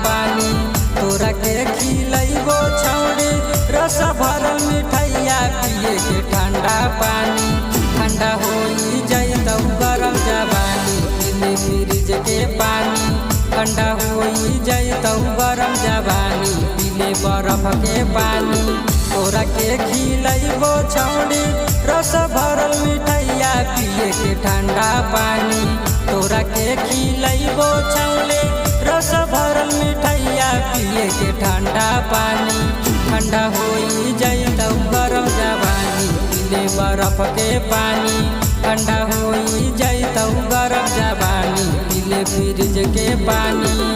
पानी तोरा के खिलैबो छौड़ी रस भरल मिठैया पिए के ठंडा पानी ठंडा होई जैतौ गरम जवानी पीले फ्रिज के पानी ठंडा होई जैतौ गरम जवानी पीले बरफ के पानी तोरा के खिलैबो छौड़ी रस भरल मिठैया पिए के ठंडा पानी तोरा के खिलैबो छौड़ी रस भरल मिठैया पिए के ठंडा पानी ठंडा होई जैतौ गरम जवानी पीले बरफ के पानी ठंडा होई जैतौ गरम जवानी पीले फ्रिज के पानी।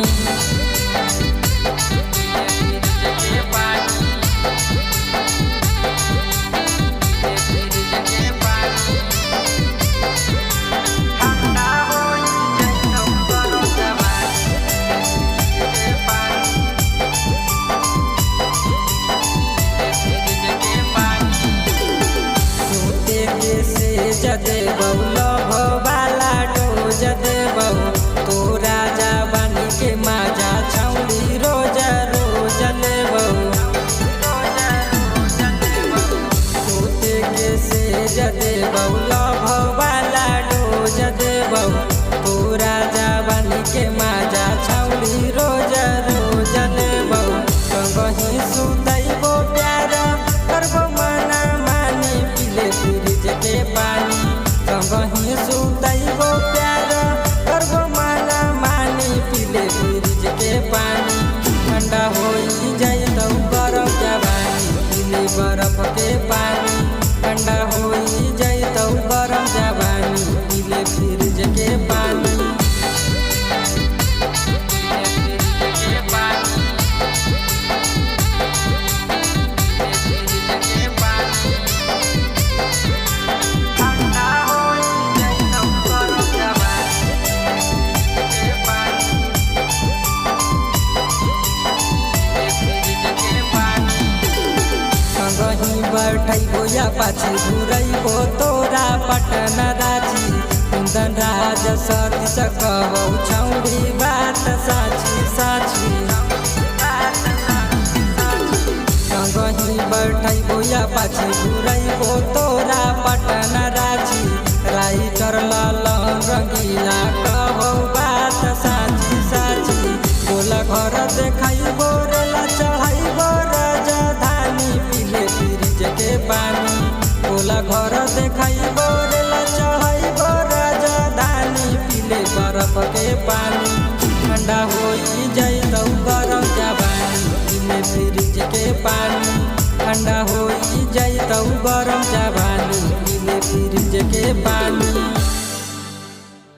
देबौ लभ वाला डोज देबौ तोरा जवानी के मजा छौड़ी रोज रोज लेबौ सोते के सेज देबौ लभ वाला डोज देबौ तोरा जवानी के मजा छौड़ी रोज रोज लेबौ संगहि सुतैबो प्यार करबो मना मानी पीले फ्रिज के पानी संगहि सुतैबो प्यार करबो मना मानी पीले फ्रिज के पानी ठंडा होई जैतौ गरम जवानी पीले बरफ के पानी ठंडा होई जैतौ गरम जवानी पीले फ्रिज के पानी। संगहि बैठैबो या पाछी घुरैबो तोरा पटना राजी कुंदन राज सती सकबौ छौड़ी बात साची साची संगहि बैठैबो या पाछी घुरैबो तोरा पटना राजी राइटर लालन रंगीला कहबौ बात साची साची बोला घर देखैबो रेला चढ़ैबो राजधानी पीले फ्रिज के पानी बोला घर देखैबो रेला चढ़ैबो राजधानी पीले बरफ के पानी ठंडा होई जैतौ गरम जवानी पीले फ्रिज के पानी ठंडा होई जैतौ गरम जवानी पीले फ्रिज के पानी।